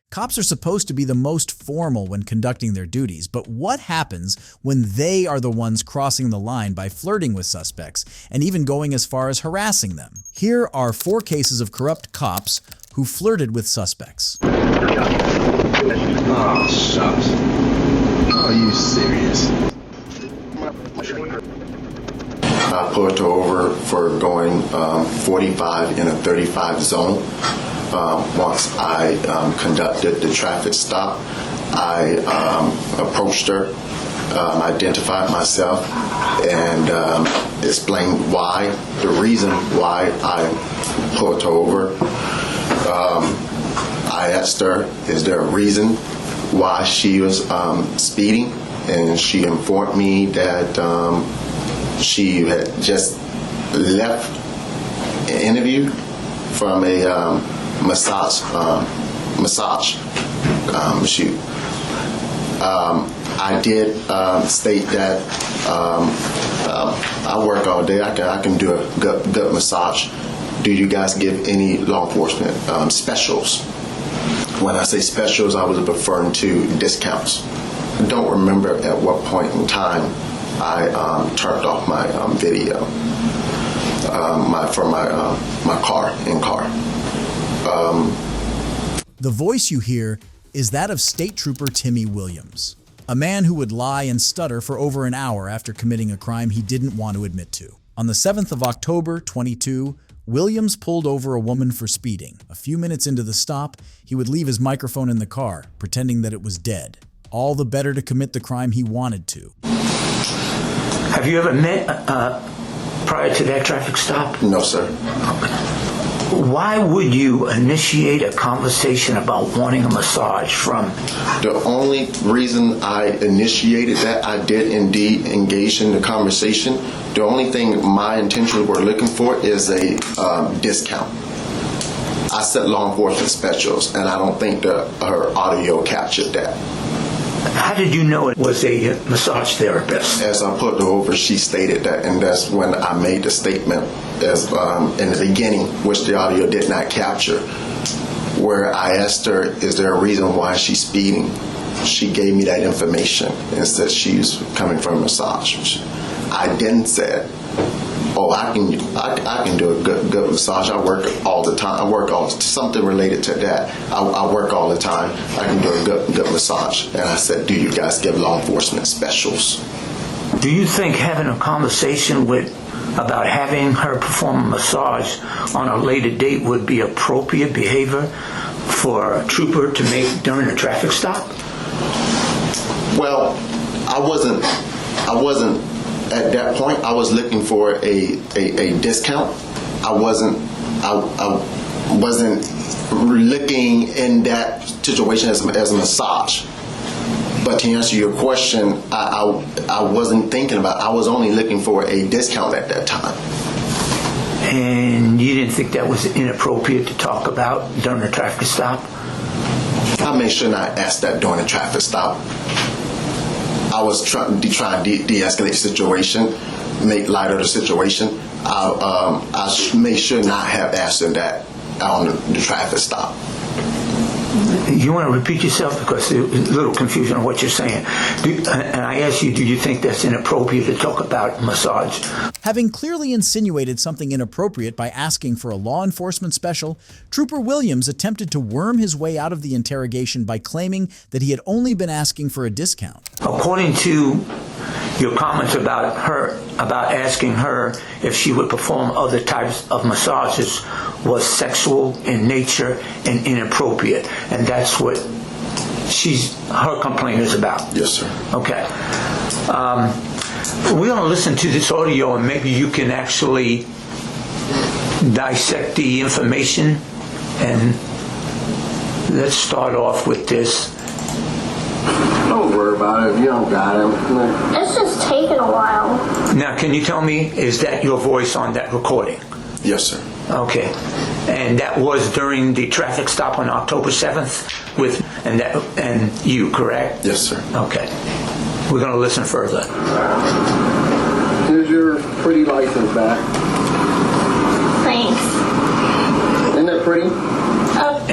Cops are supposed to be the most formal when conducting their duties, but what happens when they are the ones crossing the line by flirting with suspects and even going as far as harassing them? Here are 4 cases of corrupt cops who flirted with suspects. Oh, shucks. Are you serious? I pulled her over for going 45 in a 35 zone. Once I conducted the traffic stop, I approached her, identified myself, and explained the reason why I pulled her over. I asked her, is there a reason why she was speeding? And she informed me that she had just left an interview from a massage shoot. I did state that I work all day. I can do a good massage. Do you guys give any law enforcement specials? When I say specials, I was referring to discounts. I don't remember at what point in time I turned off my video from my car. The voice you hear is that of State Trooper Timmy Williams, a man who would lie and stutter for over an hour after committing a crime he didn't want to admit to. On the 7th of October, 22, Williams pulled over a woman for speeding. A few minutes into the stop, he would leave his microphone in the car, pretending that it was dead. All the better to commit the crime he wanted to. Have you ever met prior to that traffic stop? No, sir. Why would you initiate a conversation about wanting a massage from? The only reason I initiated that, I did indeed engage in the conversation. The only thing my intentions were looking for is a discount. I said law enforcement specials, and I don't think her audio captured that. How did you know it was a massage therapist? As I put her over, she stated that, and that's when I made the statement as in the beginning, which the audio did not capture, where I asked her, is there a reason why she's speeding? She gave me that information and said she's coming from a massage. I then said, oh, I can do a good massage. I work all the time. Something related to that. I work all the time. I can do a good massage. And I said, do you guys give law enforcement specials? Do you think having a conversation about having her perform a massage on a later date would be appropriate behavior for a trooper to make during a traffic stop? Well, I wasn't at that point. I was looking for a discount. I wasn't looking in that situation as a massage. But to answer your question, I wasn't thinking about it. I was only looking for a discount at that time. And you didn't think that was inappropriate to talk about during a traffic stop? I made sure not ask that during a traffic stop. I was trying to de-escalate the situation, make light of the situation. I made sure not have answered that on the traffic stop. You want to repeat yourself because there's a little confusion on what you're saying. And I asked you, do you think that's inappropriate to talk about massage? Having clearly insinuated something inappropriate by asking for a law enforcement special, Trooper Williams attempted to worm his way out of the interrogation by claiming that he had only been asking for a discount. According to your comments about asking her if she would perform other types of massages was sexual in nature and inappropriate, and that's what her complaint is about. Yes, sir. Okay. We're going to listen to this audio, and maybe you can actually dissect the information. And let's start off with this. Don't worry about it. You don't got him. It's just taking a while. Now, can you tell me, is that your voice on that recording? Yes, sir. Okay. And that was during the traffic stop on October 7th and you, correct? Yes, sir. Okay. We're going to listen further. Here's your pretty license back. Thanks. Isn't that pretty?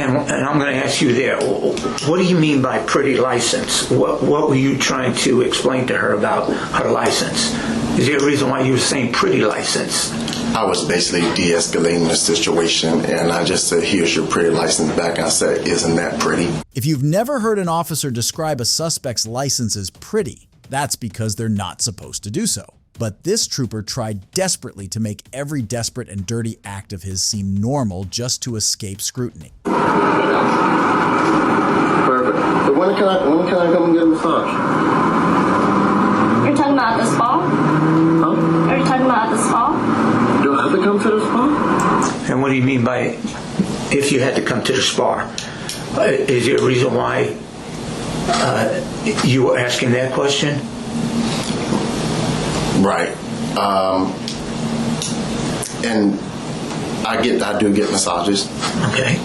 And I'm going to ask you there, what do you mean by pretty license? What were you trying to explain to her about her license? Is there a reason why you were saying pretty license? I was basically de-escalating the situation, and I just said, here's your pretty license back. I said, isn't that pretty? If you've never heard an officer describe a suspect's license as pretty, that's because they're not supposed to do so. But this trooper tried desperately to make every desperate and dirty act of his seem normal just to escape scrutiny. Perfect. So when can I come and get a massage? You're talking about at the spa? Huh? Are you talking about at the spa? Do I have to come to the spa? And what do you mean by if you had to come to the spa? Is there a reason why you were asking that question? Right. And I do get massages. Okay.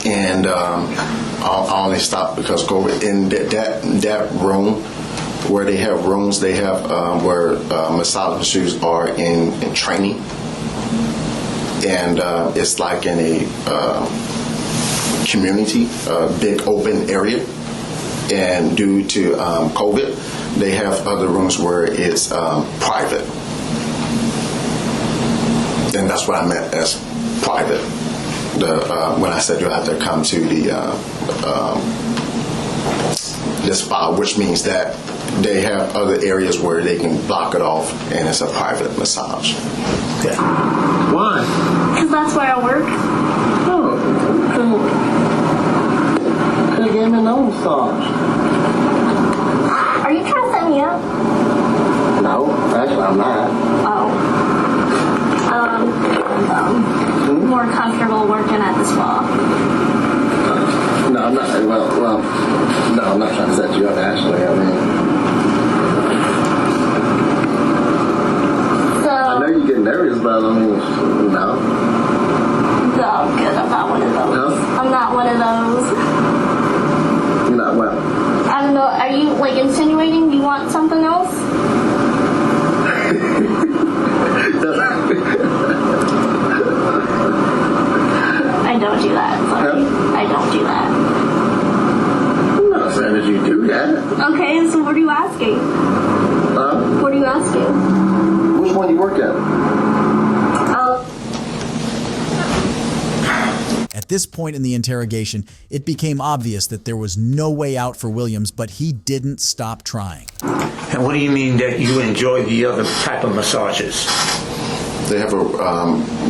And I only stop because COVID. In that room, where they have rooms, they have where masseurs are in training, and it's like in a community, big open area. And due to COVID, they have other rooms where it's private, and that's what I meant as private. When I said you have to come to the spa, which means that they have other areas where they can block it off, and it's a private massage. Yeah. Why? Because that's where I work. Oh, could have gave me no massage. Are you trying to set me up? No, actually I'm not. More comfortable working at the spa. No, I'm not. Well, no, I'm not trying to set you up. Actually, I mean, So, I know you get nervous, but I mean, no. no, I'm good. I'm not one of those. No? I'm not one of those. You're not well. I don't know. Are you like insinuating you want something else? I don't do that. Sorry. Huh? I don't do that. I'm not saying that you do that. Okay, so what are you asking? What are you asking? Which one you work at? At this point in the interrogation, it became obvious that there was no way out for Williams, but he didn't stop trying. And what do you mean that you enjoy the other type of massages? They have a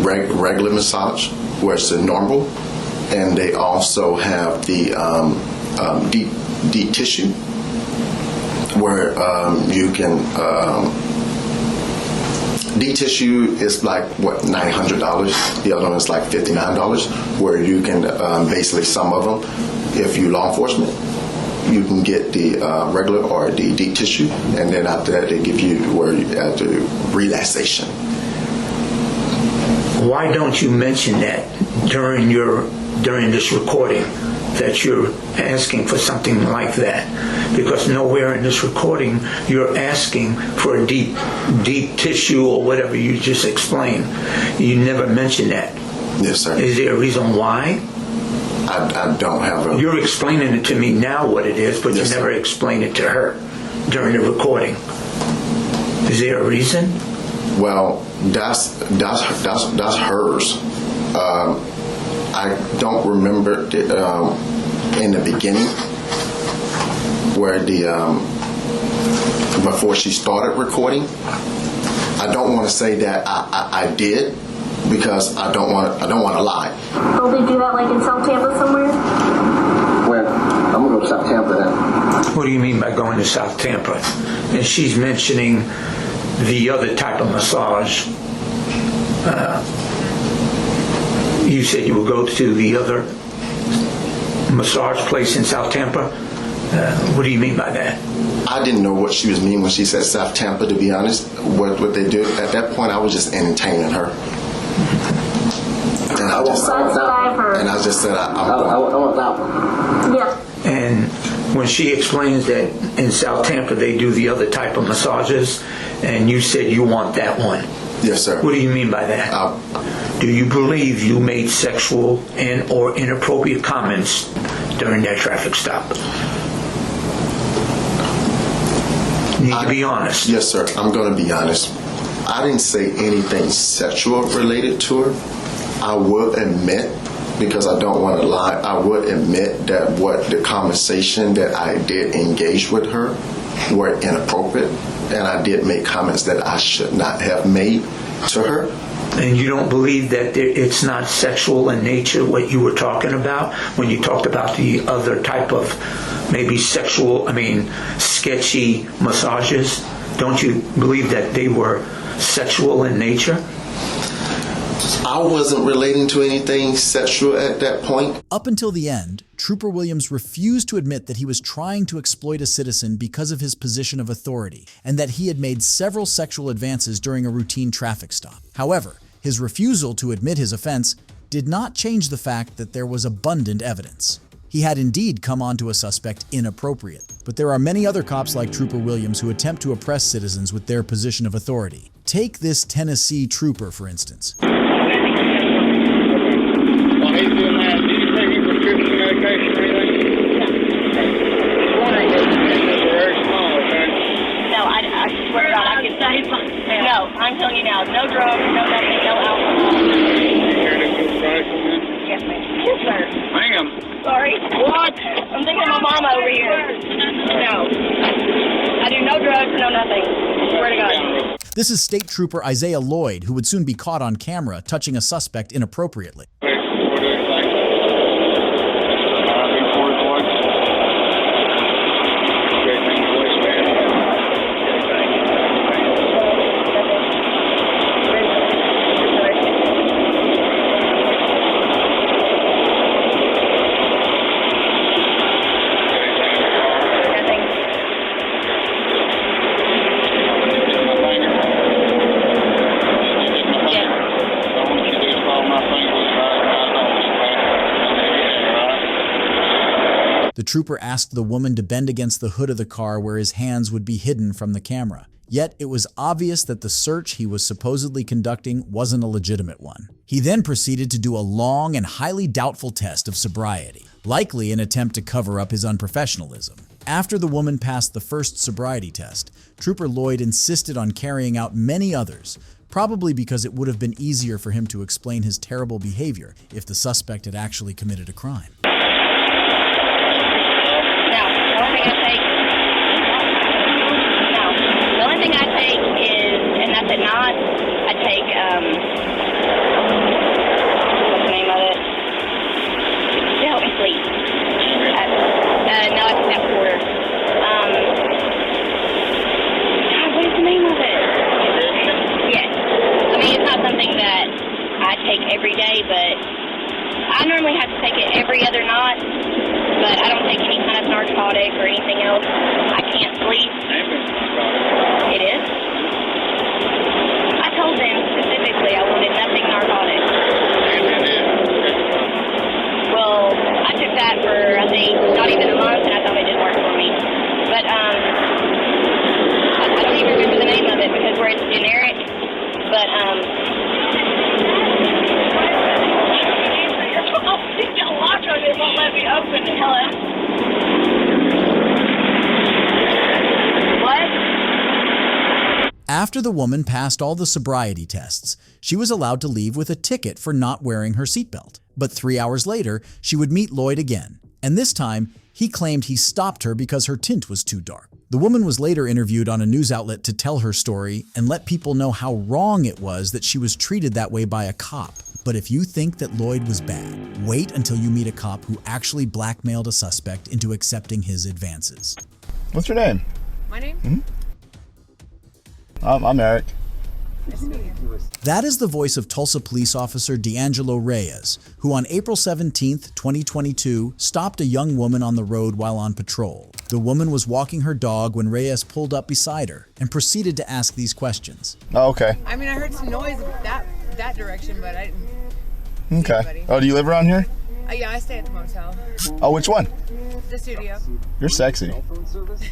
regular massage, where it's a normal, and they also have the deep tissue, where you can. Deep tissue is like $900. The other one is like $59, where you can basically, some of them, if you're law enforcement, you can get the regular or the deep tissue, and then after that they give you where you have the relaxation. Why don't you mention that during this recording, that you're asking for something like that? Because nowhere in this recording you're asking for a deep tissue or whatever you just explained. You never mentioned that. Yes, sir. Is there a reason why? I don't have a... You're explaining it to me now what it is, but Yes, you never sir. explained it to her during the recording. Is there a reason? Well, that's hers. I don't remember in the beginning where before she started recording. I don't want to say that I did, because I don't want to lie. Don't they do that like in South Tampa somewhere? When? I'm gonna go to South Tampa then. What do you mean by going to South Tampa? And she's mentioning the other type of massage. You said you would go to the other massage place in South Tampa. What do you mean by that? I didn't know what she was meaning when she said South Tampa, to be honest. What they do at that point, I was just entertaining her. And I just That's what I've heard. and I just said I want that one. Yeah. And when she explains that in South Tampa they do the other type of massages, and you said you want that one, Yes, sir. What do you mean by that? Do you believe you made sexual and or inappropriate comments during that traffic stop? You need to be honest. Yes, sir. I'm going to be honest. I didn't say anything sexual related to her. I will admit, because I don't want to lie, I would admit that what the conversation that I did engage with her were inappropriate, and I did make comments that I should not have made to her. And you don't believe that it's not sexual in nature, what you were talking about when you talked about the other type of maybe sketchy massages? Don't you believe that they were sexual in nature? I wasn't relating to anything sexual at that point. Up until the end, Trooper Williams refused to admit that he was trying to exploit a citizen because of his position of authority, and that he had made several sexual advances during a routine traffic stop. However, his refusal to admit his offense did not change the fact that there was abundant evidence. He had indeed come onto a suspect inappropriate, but there are many other cops like Trooper Williams who attempt to oppress citizens with their position of authority. Take this Tennessee trooper, for instance. While he's doing that, did you take any prescription medication or anything? It's very small, okay? No, I swear to God, I can say. No, I'm telling you now, no drugs, no nothing, no alcohol. You carried a good price on this? Yes, ma'am. Yes, sir. Ma'am. Sorry. What? I'm thinking of my mama over here. No. I do no drugs, no nothing. Swear to God. This is State Trooper Isaiah Lloyd, who would soon be caught on camera touching a suspect inappropriately. The trooper asked the woman to bend against the hood of the car where his hands would be hidden from the camera. Yet it was obvious that the search he was supposedly conducting wasn't a legitimate one. He then proceeded to do a long and highly doubtful test of sobriety, likely an attempt to cover up his unprofessionalism. After the woman passed the first sobriety test, Trooper Lloyd insisted on carrying out many others, probably because it would have been easier for him to explain his terrible behavior if the suspect had actually committed a crime. Every day, but I normally have to take it every other night, but I don't take any kind of narcotic or anything else. I can't sleep. It is? I told them specifically I wanted nothing narcotic. Well, I took that for, I think, not even a month, and I thought it didn't work for me. But I don't even remember the name of it because where it's generic, but it won't let me open it. Hello? What? After the woman passed all the sobriety tests, she was allowed to leave with a ticket for not wearing her seatbelt. But 3 hours later, she would meet Lloyd again. And this time, he claimed he stopped her because her tint was too dark. The woman was later interviewed on a news outlet to tell her story and let people know how wrong it was that she was treated that way by a cop. But if you think that Lloyd was bad, wait until you meet a cop who actually blackmailed a suspect into accepting his advances. What's your name? My name? Mm-hmm. I'm Eric. That is the voice of Tulsa police officer D'Angelo Reyes, who on April 17, 2022, stopped a young woman on the road while on patrol. The woman was walking her dog when Reyes pulled up beside her and proceeded to ask these questions. Oh, okay. I mean, I heard some noise that direction, but I didn't see Okay. anybody. Oh, do you live around here? Yeah, I stay at the motel. Oh, which one? The studio. You're sexy.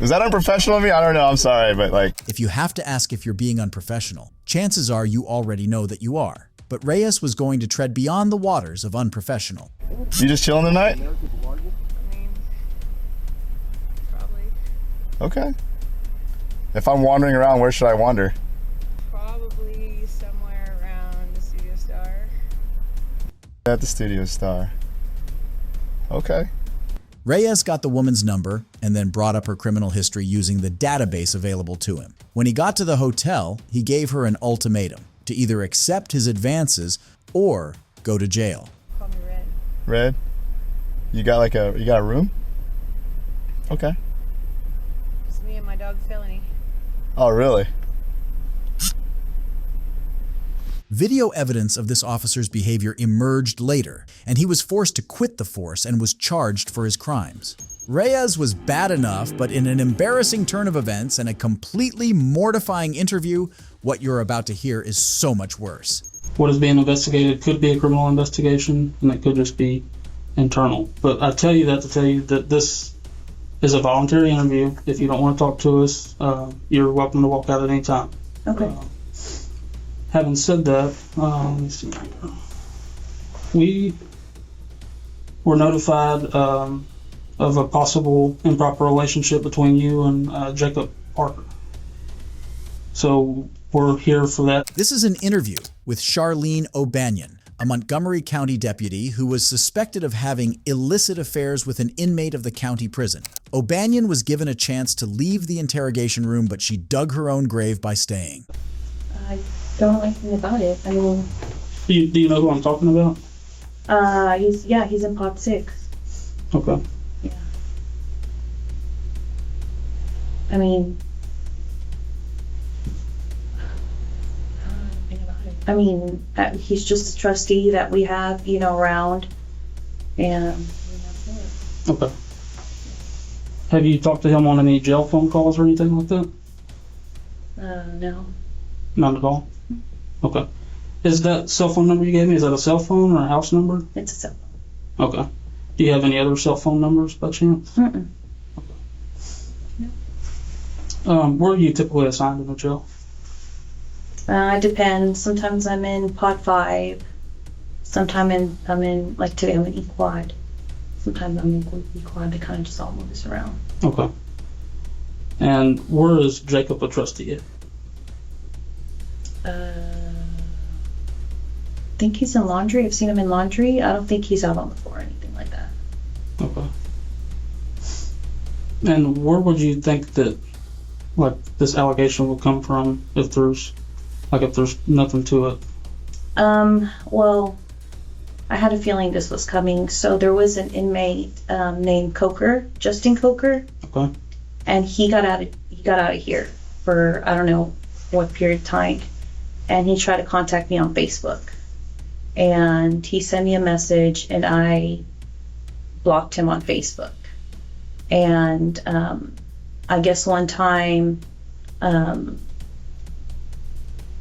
Is that unprofessional of me? I don't know. I'm sorry, but like... If you have to ask if you're being unprofessional, chances are you already know that you are. But Reyes was going to tread beyond the waters of unprofessional. You just chilling tonight? I mean, probably. Okay. If I'm wandering around, where should I wander? Probably somewhere around the Studio Star. At the Studio Star. Okay. Reyes got the woman's number and then brought up her criminal history using the database available to him. When he got to the hotel, he gave her an ultimatum to either accept his advances or go to jail. Call me Red. Red? You got a room? Okay. Just me and my dog Felony. Oh, really? Video evidence of this officer's behavior emerged later, and he was forced to quit the force and was charged for his crimes. Reyes was bad enough, but in an embarrassing turn of events and a completely mortifying interview, what you're about to hear is so much worse. What is being investigated could be a criminal investigation, and it could just be internal. But I tell you that to tell you that this is a voluntary interview. If you don't want to talk to us, you're welcome to walk out at any time. Okay. Having said that, let me see. We were notified of a possible improper relationship between you and Jacob Parker. So we're here for that. This is an interview with Charlene O'Banion, a Montgomery County deputy who was suspected of having illicit affairs with an inmate of the county prison. O'Banion was given a chance to leave the interrogation room, but she dug her own grave by staying. I don't know anything about it. I mean... Do you know who I'm talking about? He's in Pod 6. Okay. Yeah. I mean... I mean, he's just a trustee that we have, around, and that's it. Okay. Have you talked to him on any jail phone calls or anything like that? No. Not at all? Okay. Is that cell phone number you gave me, is that a cell phone or a house number? It's a cell phone. Okay. Do you have any other cell phone numbers by chance? Mm-mm. No. Where are you typically assigned in the jail? It depends. Sometimes I'm in Pod 5. Sometimes I'm in, like today I'm in E-Quad. Sometimes I'm in E-Quad. They kind of just all move us around. Okay. And where is Jacob a trustee at? I think he's in laundry. I've seen him in laundry. I don't think he's out on the floor or anything like that. Okay. And where would you think that, like, this allegation would come from if there's nothing to it? Well, I had a feeling this was coming. So there was an inmate named Coker, Justin Coker. Okay. And he got out of here for I don't know what period of time. And he tried to contact me on Facebook. And he sent me a message and I blocked him on Facebook. And I guess one time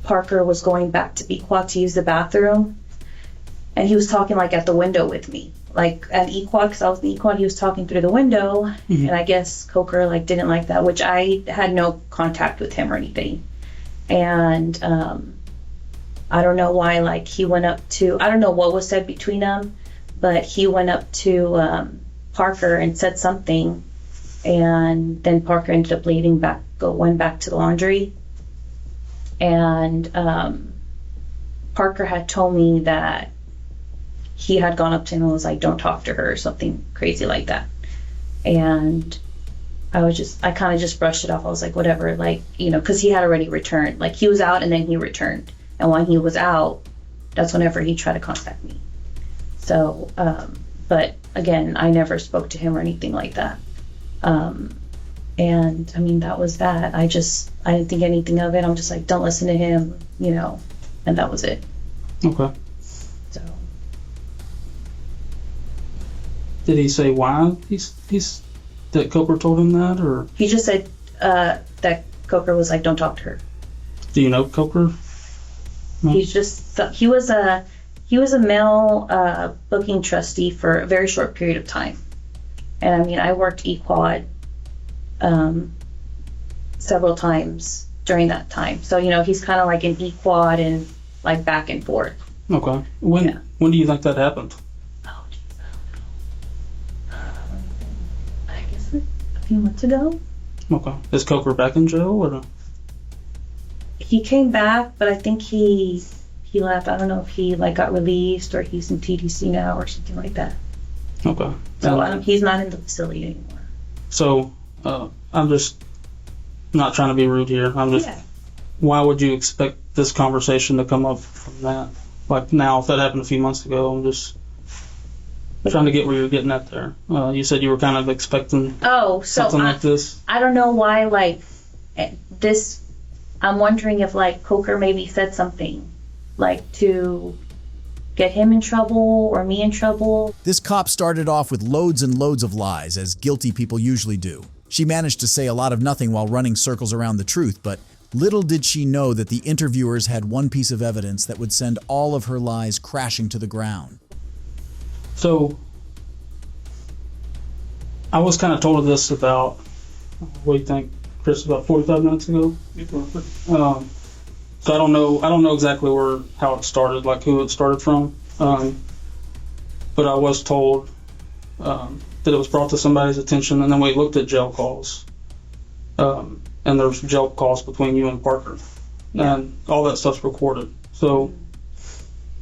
Parker was going back to E-Quad to use the bathroom, and he was talking like at the window with me, like at E-Quad, because I was in E-Quad. He was talking through the window, and I guess Coker like didn't like that, which I had no contact with him or anything. And I don't know why, like he went up to, I don't know what was said between them, but he went up to Parker and said something, and then Parker ended up went back to the laundry. And Parker had told me that he had gone up to him and was like, don't talk to her, or something crazy like that. And I kind of just brushed it off. I was like, whatever, like, because he had already returned. Like, he was out and then he returned. And when he was out, that's whenever he tried to contact me. So, but again, I never spoke to him or anything like that. And I mean, that was that. I didn't think anything of it. I'm just like, don't listen to him, and that was it. Okay. So. Did he say why he's that Coker told him that, or? He just said that Coker was like, don't talk to her. Do you know Coker? No? He was He was a male booking trustee for a very short period of time. And I mean, I worked eQuad several times during that time. So, you know, he's kind of like an eQuad and like back and forth. Okay. When do you think that happened? Oh, geez. I guess a few months ago. Okay. Is Coker back in jail or? He came back, but I think he left. I don't know if he like got released or he's in TDC now or something like that. Okay. So he's not in the facility anymore. So I'm just not trying to be rude here. I'm just. Yeah. Why would you expect this conversation to come up from that? Like now, if that happened a few months ago, I'm just trying to get where you're getting at there. You said you were kind of expecting something like this. I don't know why, like, this, I'm wondering if, like, Coker maybe said something, like, to get him in trouble or me in trouble. This cop started off with loads and loads of lies, as guilty people usually do. She managed to say a lot of nothing while running circles around the truth, but little did she know that the interviewers had one piece of evidence that would send all of her lies crashing to the ground. So, I was kind of told this about, what do you think, Chris, about 45 minutes ago? So I don't know exactly how it started, like who it started from. But I was told that it was brought to somebody's attention, and then we looked at jail calls. And there's jail calls between you and Parker. Yeah. And all that stuff's recorded. So,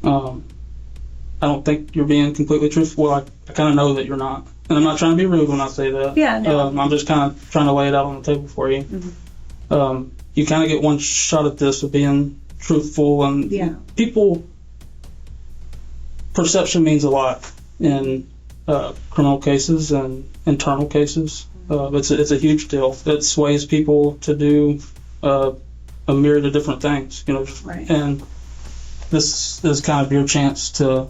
I don't think you're being completely truthful. Well, I kind of know that you're not. And I'm not trying to be rude when I say that. Yeah, no. I'm just kind of trying to lay it out on the table for you. Mm-hmm. You kind of get one shot at this of being truthful, and people, perception means a lot in criminal cases and internal cases. It's a huge deal. It sways people to do a myriad of different things, you know. Right. And this is kind of your chance to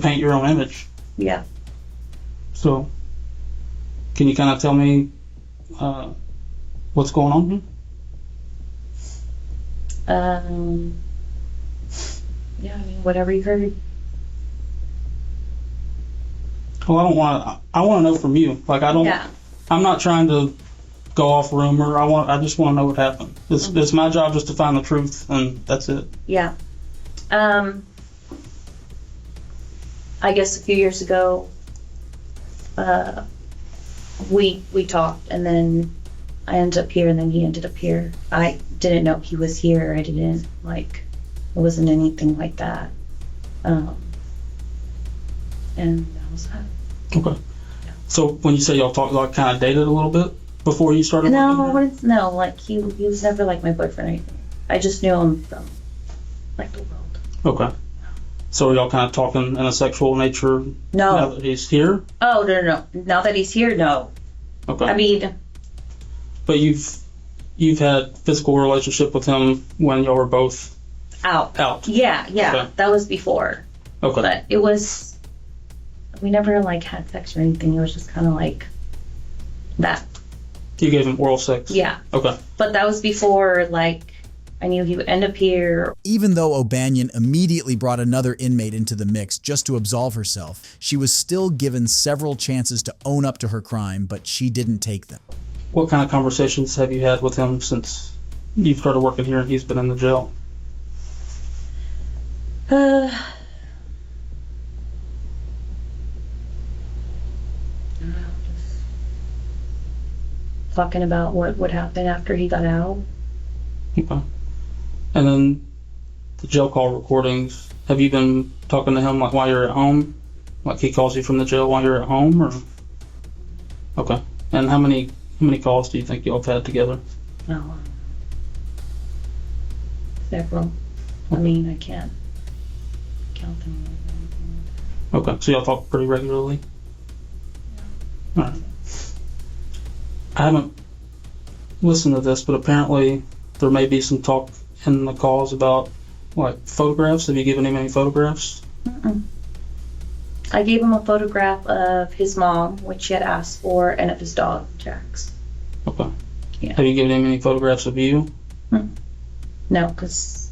paint your own image. Yeah. So, can you kind of tell me what's going on here? Yeah, I mean, whatever you heard. Well, I want to know from you. Like, I'm not trying to go off rumor. I just want to know what happened. It's my job just to find the truth, and that's it. Yeah. I guess a few years ago, we talked, and then I ended up here, and then he ended up here. I didn't know he was here. I didn't, like, it wasn't anything like that. And that was that. Okay. So when you say y'all talked, like, kind of dated a little bit before you started working here? No, like, he was never, like, my boyfriend or anything. I just knew him from, like, the world. Okay. So are y'all kind of talking in a sexual nature now that he's here? Oh, no. Now that he's here, no. Okay. I mean... But you've had physical relationship with him when y'all were both... Out. Yeah. Okay. That was before. Okay. But it was... We never, like, had sex or anything. It was just kind of like that. You gave him oral sex? Yeah. Okay. But that was before, like, I knew he would end up here. Even though O'Banion immediately brought another inmate into the mix just to absolve herself, she was still given several chances to own up to her crime, but she didn't take them. What kind of conversations have you had with him since you've started working here and he's been in the jail? Talking about what would happen after he got out. Okay. And then the jail call recordings, have you been talking to him like while you're at home? Like he calls you from the jail while you're at home, or? Okay. And how many calls do you think y'all have had together? No. Several. I mean, I can't count them. Okay. So y'all talk pretty regularly? Yeah. All right. I haven't listened to this, but apparently there may be some talk in the calls about, like, photographs. Have you given him any photographs? Mm-mm. I gave him a photograph of his mom, which he had asked for, and of his dog, Jax. Okay. Yeah. Have you given him any photographs of you? No, because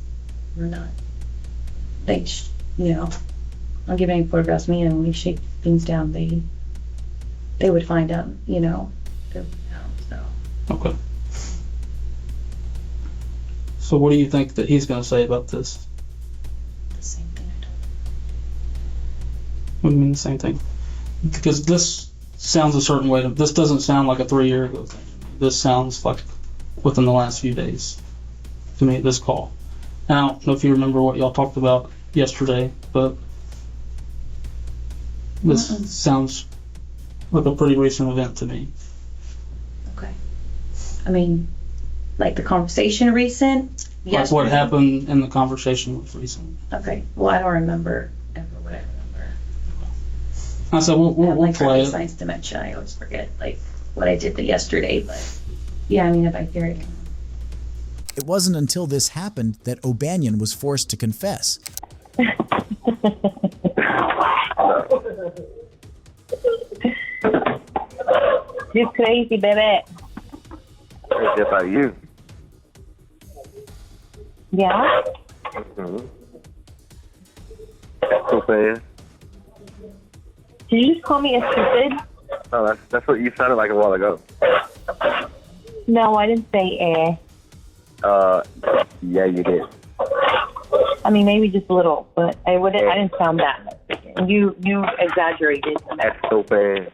we're not. you know, I'll give any photographs me, and when we shake things down, they would find out, you know, so. Okay. So what do you think that he's going to say about this? The same thing I told What do you mean the same thing? Because this sounds a certain way. This doesn't sound like a 3-year ago thing. This sounds like within the last few days to me, this call. And I don't know if you remember what y'all talked about yesterday, but this sounds like a pretty recent event to me. Okay. I mean, like the conversation recent? Like what happened in the conversation was recent. Okay. Well, I don't remember ever what I remember. I said we'll like play it. Science dementia. I always forget like what I did yesterday, but yeah, I mean, if I hear it. It wasn't until this happened that O'Banion was forced to confess. You crazy, baby. It's just like you. Yeah? Mm-hmm. So saying. Did you just call me a stupid? No, that's what you sounded like a while ago. No, I didn't say eh. Yeah, you did. I mean, maybe just a little, but I didn't sound that. You exaggerated. That's so bad.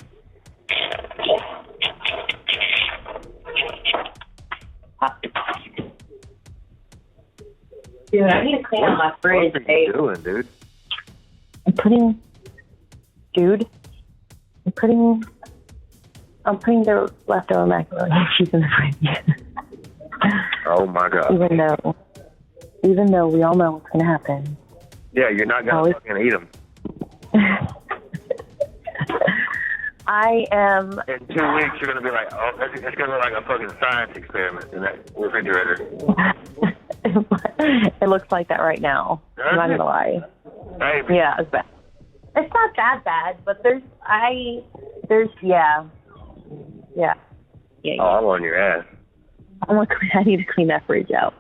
Dude, I need to clean out my fridge. What are you doing, dude? I'm putting the leftover macaroni and cheese in the fridge. Oh my god. Even though we all know what's gonna happen. Yeah, you're not gonna fucking eat them. I am. In 2 weeks, you're gonna be like, oh, it's gonna look like a fucking science experiment in that refrigerator. It looks like that right now. I'm not gonna lie. Maybe. Yeah, it's bad. It's not that bad, but yeah. Oh, I'm on your ass. I need to clean that fridge out.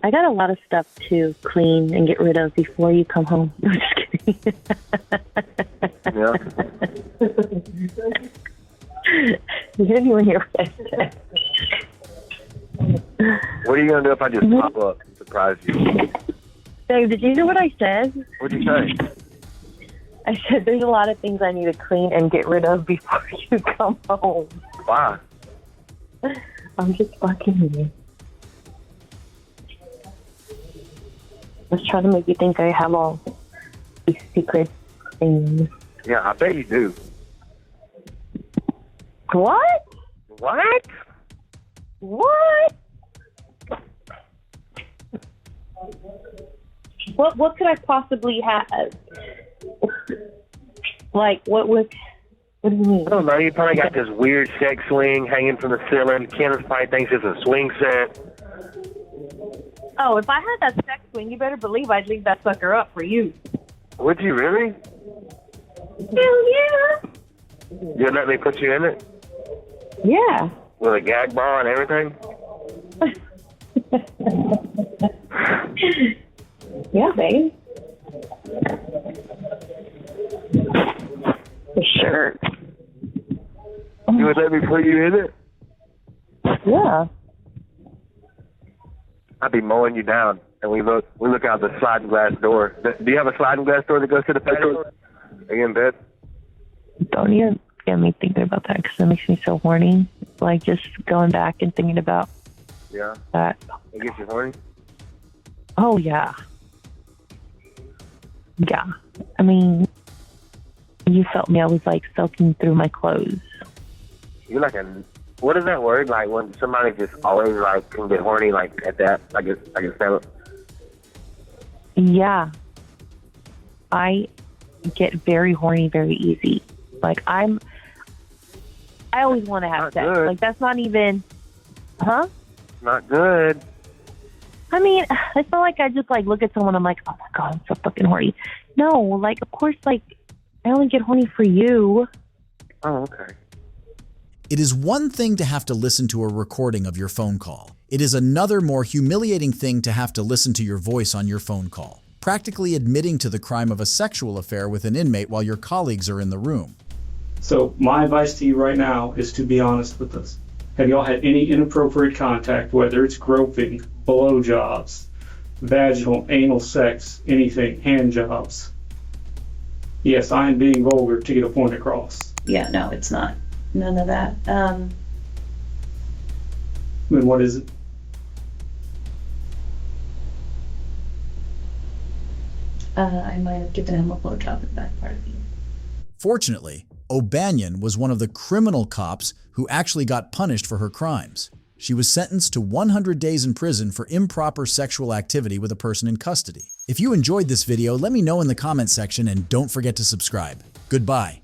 I got a lot of stuff to clean and get rid of before you come home. I'm just kidding. Yeah. You didn't even hear what I said. What are you gonna do if I just pop up and surprise you? Dave, did you hear what I said? What'd you say? I said there's a lot of things I need to clean and get rid of before you come home. Why? I'm just fucking with you. I was trying to make you think I have all these secret things. Yeah, I bet you do. What? What? What? What could I possibly have? Like, what do you mean? I don't know. You probably got this weird sex swing hanging from the ceiling. Kenneth probably thinks it's a swing set. Oh, if I had that sex swing, you better believe I'd leave that sucker up for you. Would you really? Hell yeah. You'd let me put you in it? Yeah. With a gag ball and everything? Yeah, babe. For sure. You would let me put you in it? Yeah. I'd be mowing you down, and we look out the sliding glass door. Do you have a sliding glass door that goes to the patio? Are you in bed? Don't even get me thinking about that because it makes me so horny. Like just going back and thinking about that. It gets you horny? Oh yeah. Yeah. I mean, you felt me. I was like soaking through my clothes. You're like what is that word? Like when somebody just always like can get horny like at that? I guess that. Yeah. I get very horny very easy. Like I always want to have sex. Good. Like that's not even, huh? Not good. I mean, it's not like I just like look at someone. I'm like, oh my god, I'm so fucking horny. No, like of course, like I only get horny for you. Oh, okay. It is one thing to have to listen to a recording of your phone call. It is another, more humiliating thing to have to listen to your voice on your phone call, practically admitting to the crime of a sexual affair with an inmate while your colleagues are in the room. So my advice to you right now is to be honest with us. Have y'all had any inappropriate contact, whether it's groping, blowjobs, vaginal, anal sex, anything, hand jobs? Yes, I am being vulgar to get a point across. Yeah, no, it's not. None of that. Then what is it? I might have given him a blowjob in the back part of the year. Fortunately, O'Banion was one of the criminal cops who actually got punished for her crimes. She was sentenced to 100 days in prison for improper sexual activity with a person in custody. If you enjoyed this video, let me know in the comment section and don't forget to subscribe. Goodbye.